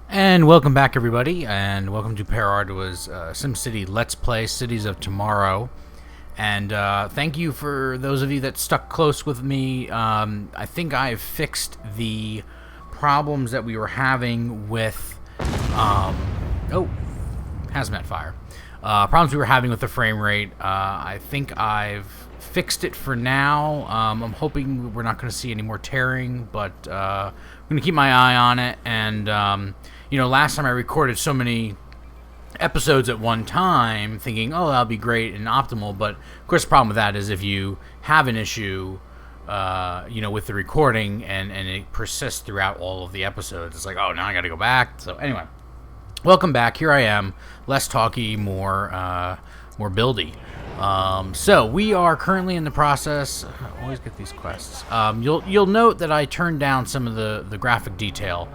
And welcome back, everybody, and welcome to Ardua's SimCity Let's Play Cities of Tomorrow. And thank you for those of you that stuck close with me. I think I've fixed the problems that we were having with hazmat fire. Problems we were having with the frame rate. I think I've fixed it for now. I'm hoping we're not going to see any more tearing, but I'm going to keep my eye on it. And you know, last time I recorded so many episodes at one time, thinking, oh, that'll be great and optimal. But of course, the problem with that is if you have an issue, you know, with the recording and it persists throughout all of the episodes, it's like, oh, now I got to go back. So anyway, welcome back. Here I am, less talky, more buildy. So we are currently in the process. I always get these quests. You'll note that I turned down some of the graphic detail,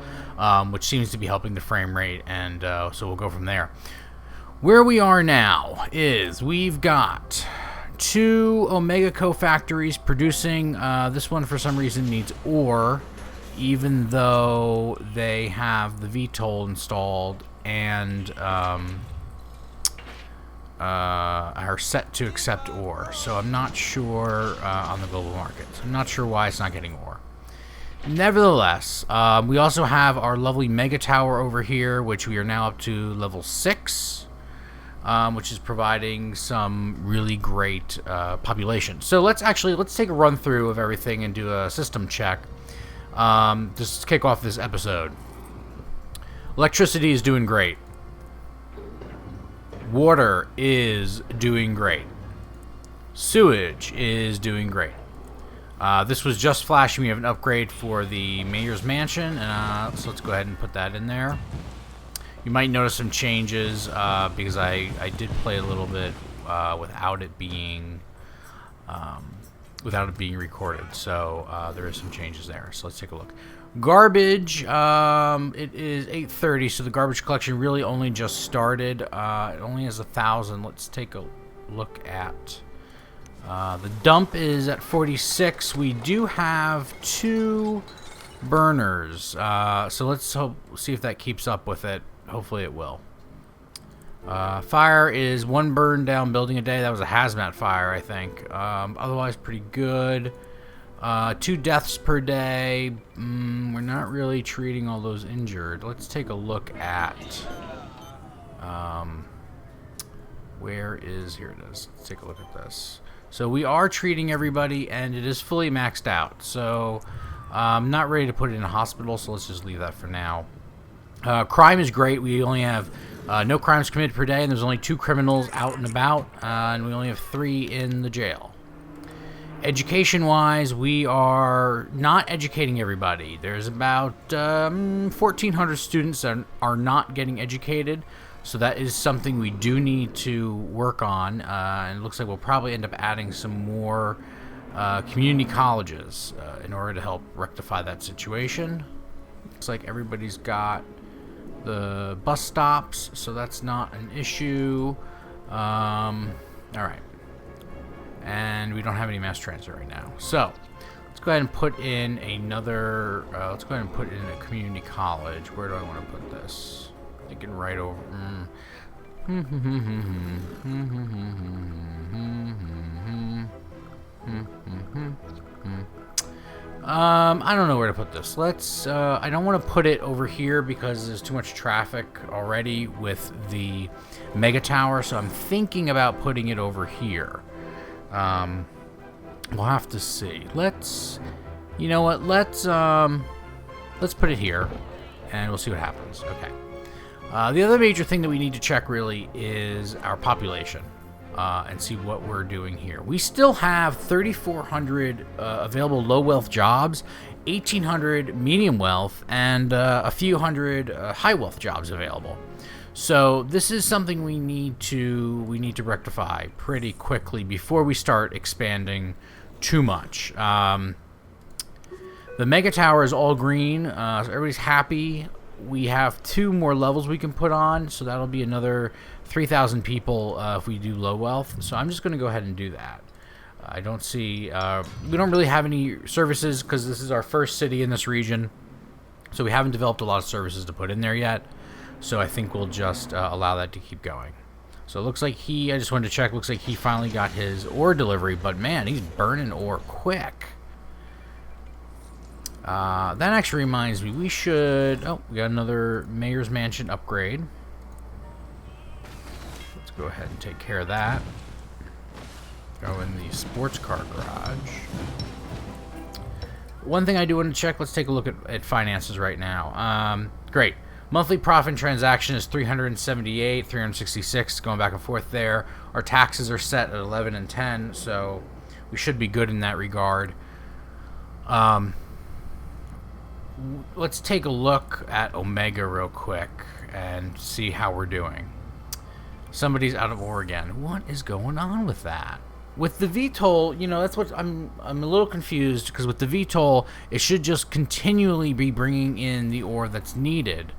which seems to be helping the frame rate, and so we'll go from there. Where we are now is we've got 2 Omega co-factories producing. This one for some reason needs ore, even though they have the VTOL installed and are set to accept ore. So I'm not sure on the global markets. I'm not sure why it's not getting ore. Nevertheless, we also have our lovely Megatower over here, which we are now up to level 6, which is providing some really great population. So let's take a run through of everything and do a system check. Just to kick off this episode. Electricity is doing great. Water is doing great. Sewage is doing great. This was just flashing. We have an upgrade for the mayor's mansion, so let's go ahead and put that in there. You might notice some changes because I did play a little bit without it being recorded. So there is some changes there. So let's take a look. Garbage. It is 8:30, so the garbage collection really only just started. It only has 1,000. Let's take a look at. The dump is at 46. We do have 2 burners, so let's see if that keeps up with it. Hopefully it will. Fire is 1 burn down building a day. That was a hazmat fire, I think. Otherwise, pretty good. 2 deaths per day. We're not really treating all those injured. Let's take a look at... here it is. Let's take a look at this. So we are treating everybody, and it is fully maxed out. So I'm not ready to put it in a hospital, so let's just leave that for now. Crime is great. We only have no crimes committed per day, and there's only 2 criminals out and about, and we only have 3 in the jail. Education-wise, we are not educating everybody. There's about 1,400 students that are not getting educated. So that is something we do need to work on, and it looks like we'll probably end up adding some more community colleges in order to help rectify that situation. Looks like everybody's got the bus stops, so that's not an issue. All right. And we don't have any mass transit right now. So let's go ahead and put in another, let's go ahead and put in a community college. Where do I want to put this? Thinking right over. I don't know where to put this. Let's. I don't want to put it over here because there's too much traffic already with the Megatower. So I'm thinking about putting it over here. We'll have to see. Let's. You know what? Let's put it here, and we'll see what happens. Okay. The other major thing that we need to check really is our population and see what we're doing here. We still have 3,400 available low wealth jobs, 1,800 medium wealth, and a few hundred high wealth jobs available. So this is something we need to rectify pretty quickly before we start expanding too much. The Megatower is all green, so everybody's happy. We have 2 more levels we can put on, so that'll be another 3,000 people if we do low wealth. So I'm just going to go ahead and do that. I don't see... we don't really have any services because this is our first city in this region. So we haven't developed a lot of services to put in there yet. So I think we'll just allow that to keep going. So it looks like I just wanted to check, looks like he finally got his ore delivery. But man, he's burning ore quick. That actually reminds me, we should... Oh, we got another Mayor's Mansion upgrade. Let's go ahead and take care of that. Go in the sports car garage. One thing I do want to check, let's take a look at finances right now. Great. Monthly profit and transaction is 378, 366, going back and forth there. Our taxes are set at 11 and 10, so we should be good in that regard. Let's take a look at Omega real quick and see how we're doing. Somebody's out of ore again. What is going on with that? With the VTOL, you know, that's what I'm a little confused, because with the VTOL, it should just continually be bringing in the ore that's needed.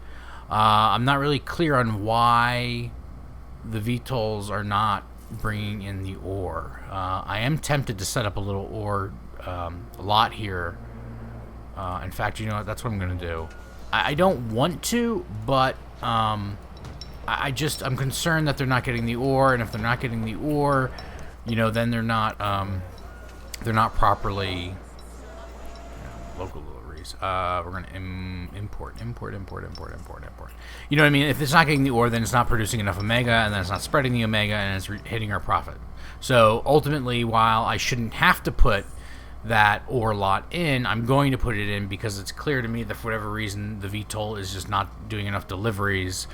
I'm not really clear on why the VTOLs are not bringing in the ore. I am tempted to set up a little ore lot here. In fact, you know what? That's what I'm going to do. I don't want to, but I'm concerned that they're not getting the ore, and if they're not getting the ore, you know, then they're not properly local deliveries. We're going to import. You know what I mean? If it's not getting the ore, then it's not producing enough Omega, and then it's not spreading the Omega, and it's hitting our profit. So ultimately, while I shouldn't have to put that ore lot in, I'm going to put it in because it's clear to me that for whatever reason the VTOL is just not doing enough deliveries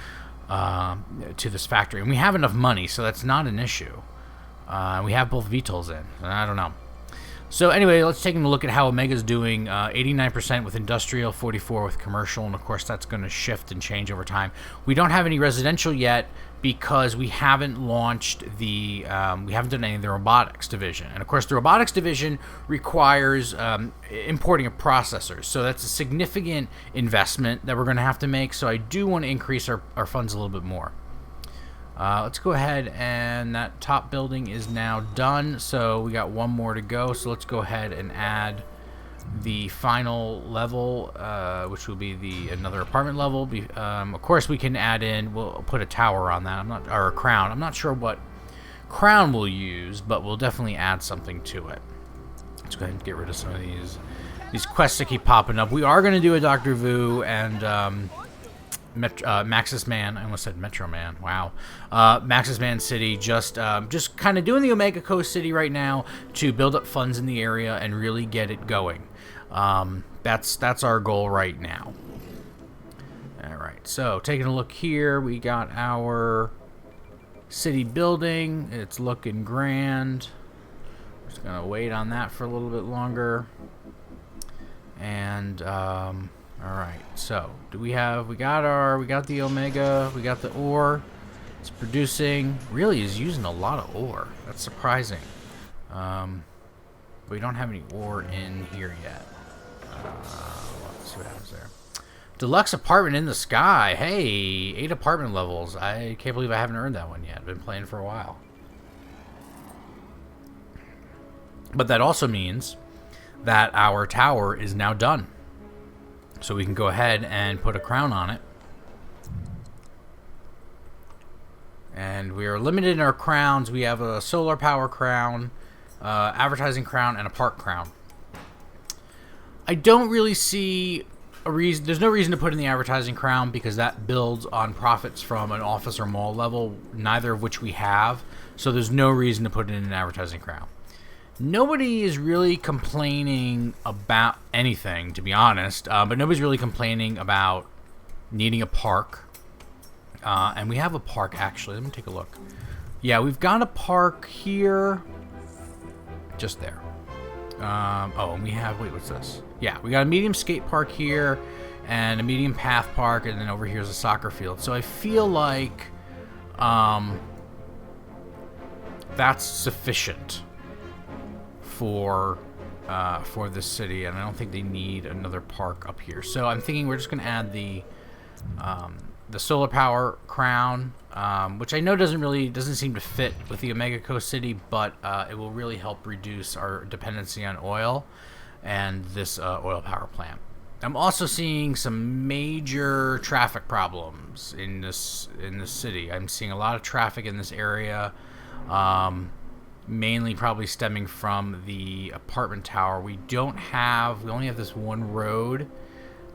to this factory, and we have enough money, so that's not an issue. We have both VTOLs in. I don't know. So anyway, let's take a look at how Omega's doing. 89% with industrial, 44% with commercial, and of course that's going to shift and change over time. We don't have any residential yet because we haven't launched the, we haven't done any of the robotics division. And of course the robotics division requires importing of processors. So that's a significant investment that we're going to have to make. So I do want to increase our funds a little bit more. Let's go ahead, and that top building is now done, so we got 1 more to go. So let's go ahead and add the final level, which will be another apartment level. Of course, we can add in, we'll put a tower on that, or a crown. I'm not sure what crown we'll use, but we'll definitely add something to it. Let's go ahead and get rid of some of these quests that keep popping up. We are going to do a Dr. Vu and Maxis Man. I almost said Metro Man. Wow. Maxis Man City. Just kind of doing the Omega Coast City right now to build up funds in the area and really get it going. That's our goal right now. All right. So taking a look here, we got our city building. It's looking grand. Just gonna wait on that for a little bit longer. And all right, so we got the Omega, we got the ore. It's producing, really is using a lot of ore. That's surprising. We don't have any ore in here yet. Let's see what happens there. Deluxe apartment in the sky. Hey, 8 apartment levels. I can't believe I haven't earned that one yet. I've been playing for a while. But that also means that our tower is now done. So we can go ahead and put a crown on it. And we are limited in our crowns. We have a solar power crown, advertising crown, and a park crown. I don't really see a reason. There's no reason to put in the advertising crown because that builds on profits from an office or mall level, neither of which we have. So there's no reason to put in an advertising crown. Nobody is really complaining about anything, to be honest, but nobody's really complaining about needing a park. And we have a park, actually. Let me take a look. Yeah, we've got a park here. Just there. Oh, and we have... Wait, what's this? Yeah, we got a medium skate park here. and a medium path park, and then over here is a soccer field. So I feel like that's sufficient for this city, and I don't think they need another park up here. So I'm thinking we're just going to add the solar power crown, which I know doesn't seem to fit with the Omega Coast City, but it will really help reduce our dependency on oil and this oil power plant. I'm also seeing some major traffic problems in this city. I'm seeing a lot of traffic in this area, mainly probably stemming from the apartment tower. We only have this one road.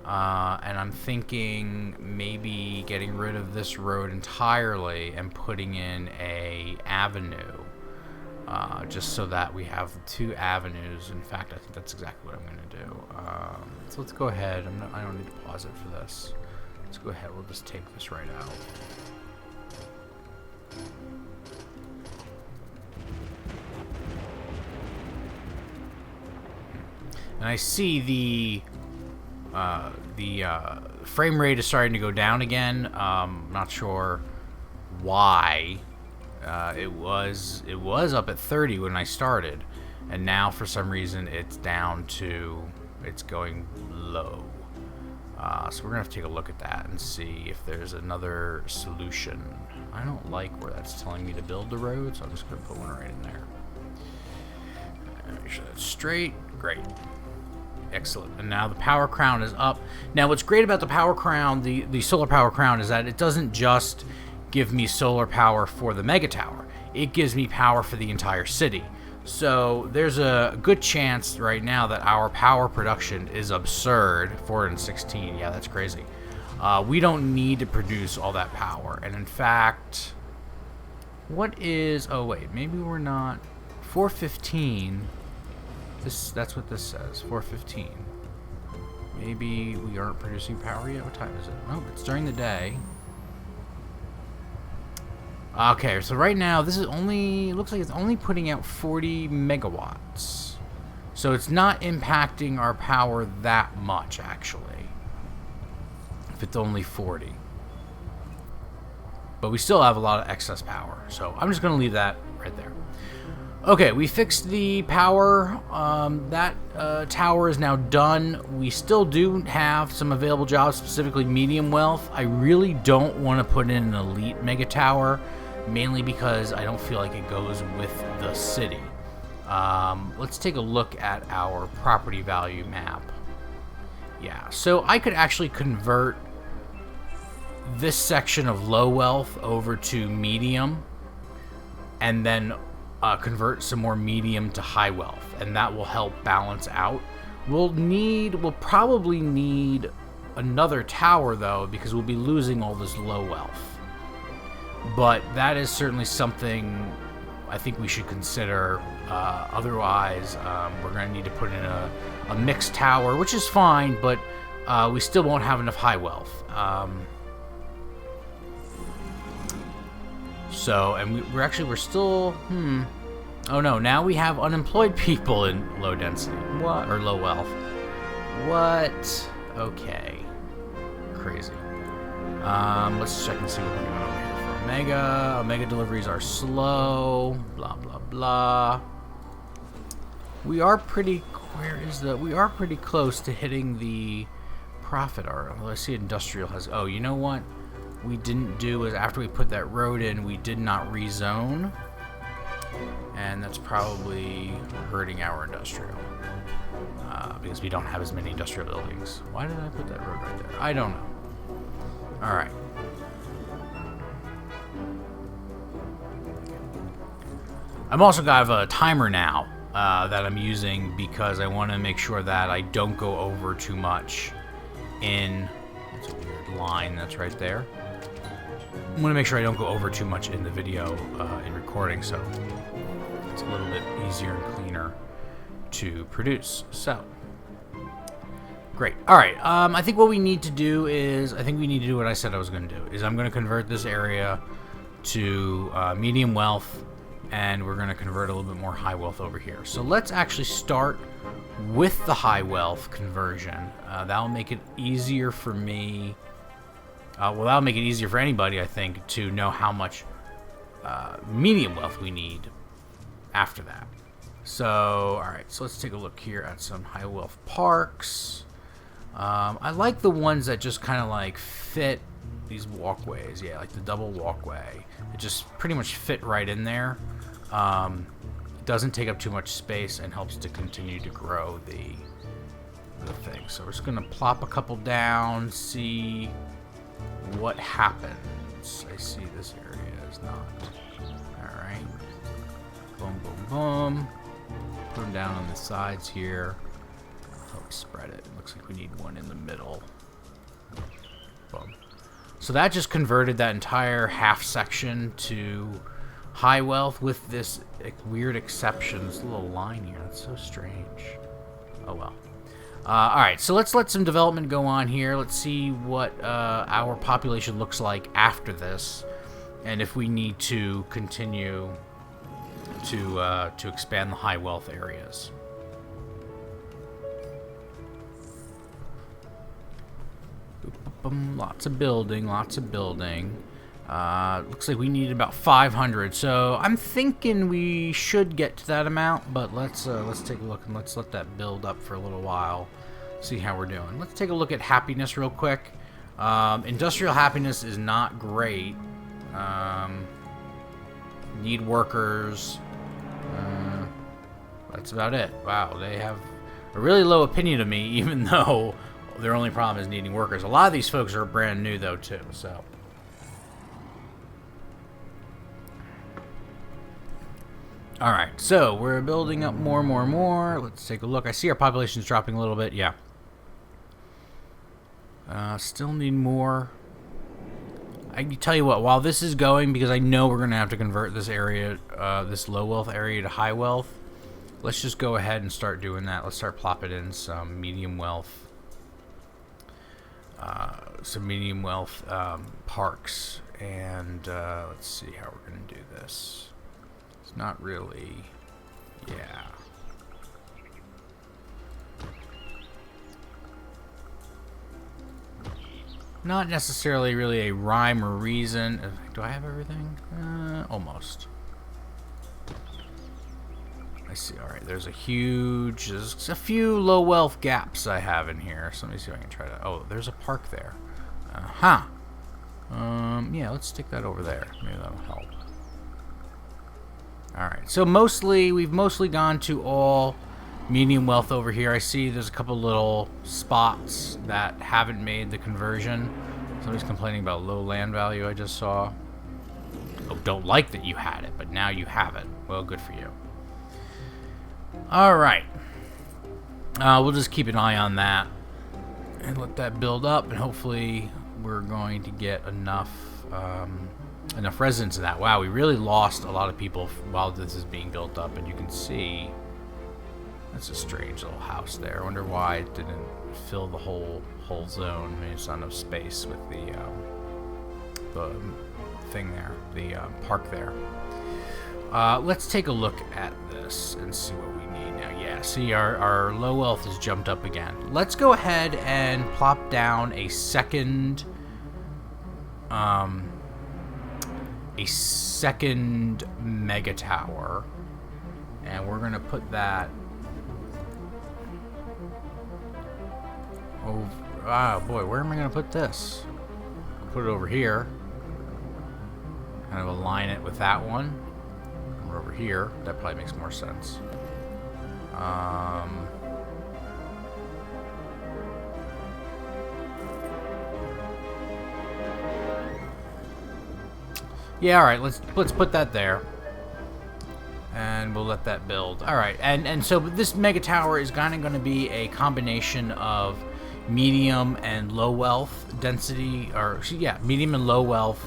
And I'm thinking maybe getting rid of this road entirely and putting in a avenue, just so that we have 2 avenues. In fact, I think that's exactly what I'm going to do. So let's go ahead. I don't need to pause it for this. Let's go ahead. We'll just take this right out. And I see the frame rate is starting to go down again. Not sure why. It was up at 30 when I started, and now for some reason it's going low. So we're gonna have to take a look at that and see if there's another solution. I don't like where that's telling me to build the road, so I'm just gonna put one right in there. Make sure that's straight. Great. Excellent. And now the power crown is up. Now what's great about the power crown, the solar power crown, is that it doesn't just give me solar power for the Megatower. It gives me power for the entire city. So there's a good chance right now that our power production is absurd. 416. Yeah, that's crazy. We don't need to produce all that power. And in fact, oh wait, maybe we're not. 415. That's what this says. 4:15. Maybe we aren't producing power yet. What time is it? Oh, it's during the day. Okay, so right now this is looks like it's only putting out 40 megawatts. So it's not impacting our power that much, actually. If it's only 40. But we still have a lot of excess power. So I'm just going to leave that right there. Okay, we fixed the power. That tower is now done. We still do have some available jobs, specifically medium wealth. I really don't want to put in an elite mega tower, mainly because I don't feel like it goes with the city. Let's take a look at our property value map. Yeah, so I could actually convert this section of low wealth over to medium, and then convert some more medium to high wealth, and that will help balance out. We'll probably need another tower though, because we'll be losing all this low wealth. But that is certainly something I think we should consider. Otherwise, we're going to need to put in a mixed tower, which is fine, but we still won't have enough high wealth. So, and we're still, oh no, now we have unemployed people in low density. What? Or low wealth. What? Okay. Crazy. Let's check and see what we're doing over here for Omega. Omega deliveries are slow. Blah, blah, blah. We are pretty close to hitting the profit art. Although I see industrial has, oh, you know what? We didn't do is after we put that road in, we did not rezone, and that's probably hurting our industrial because we don't have as many industrial buildings. Why did I put that road right there? I don't know. All right. I'm also got a timer now that I'm using because I want to make sure that I don't go over too much in. It's a weird line that's right there. I want to make sure I don't go over too much in the video in recording, so it's a little bit easier and cleaner to produce. So, great. All right. I think what we need to do is, what I said I was going to do, is I'm going to convert this area to medium wealth, and we're going to convert a little bit more high wealth over here. So let's actually start with the high wealth conversion. That'll make it easier for me. Well, that'll make it easier for anybody, I think, to know how much medium wealth we need after that. So, all right, so let's take a look here at some high wealth parks. I like the ones that just kind of like fit these walkways. Yeah, like the double walkway. It just pretty much fit right in there. It doesn't take up too much space and helps to continue to grow the thing. So we're just gonna plop a couple down, see what happens. I see this area is not. All right. Boom, boom, boom. Put them down on the sides here. Help spread it. Looks like we need one in the middle. Boom. So that just converted that entire half section to high wealth with this weird exception. This little line here. That's so strange. Oh well. All right, so let's let some development go on here. Let's see what our population looks like after this, and if we need to continue to expand the high wealth areas. Lots of building, lots of building. Looks like we need about 500, so I'm thinking we should get to that amount, but let's take a look and let's let that build up for a little while, see how we're doing. Let's take a look at happiness real quick. Industrial happiness is not great. Need workers. That's about it. Wow, they have a really low opinion of me, even though their only problem is needing workers. A lot of these folks are brand new, though, too, so. All right, so we're building up more and more and more. Let's take a look. I see our population's dropping a little bit. Yeah. Still need more. I can tell you what, while this is going, because I know we're going to have to convert this area, this low wealth area to high wealth, let's just go ahead and start doing that. Let's start plopping in some medium wealth. Parks, and let's see how we're going to do this. It's not really, yeah. Not necessarily really a rhyme or reason. Do I have everything? Almost. I see. All right, there's a few low wealth gaps I have in here. So let me see if I can try to. Oh, there's a park there. Yeah, let's stick that over there. Maybe that'll help. All right. So we've mostly gone to all medium wealth over here. I see there's a couple little spots that haven't made the conversion. Somebody's complaining about low land value. I just saw. Oh, don't like that you had it, but now you have it. Well, good for you. All right. We'll just keep an eye on that and let that build up, and hopefully we're going to get enough residents in that. Wow, we really lost a lot of people while this is being built up, and you can see that's a strange little house there. I wonder why it didn't fill the whole zone. Maybe it's not enough space with the thing there, the park there. Let's take a look at this and see what we need now. Yeah, see our low wealth has jumped up again. Let's go ahead and plop down a second Megatower, and we're gonna put that over. Oh boy, where am I gonna put this? Put it over here. Kind of align it with that one. Or over here. That probably makes more sense. Yeah, all right. Let's put that there, and we'll let that build. All right, and so this mega tower is kind of going to be a combination of medium and low wealth density, or yeah, medium and low wealth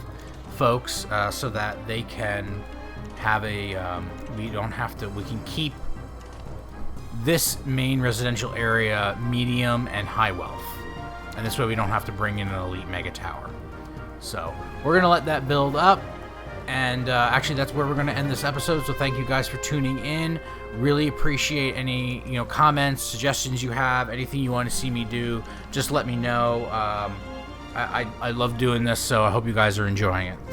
folks, so that they can have a. We can keep this main residential area medium and high wealth, and this way we don't have to bring in an elite mega tower. So we're gonna let that build up. And actually, that's where we're going to end this episode. So thank you guys for tuning in. Really appreciate any comments, suggestions you have, anything you want to see me do. Just let me know. I love doing this, so I hope you guys are enjoying it.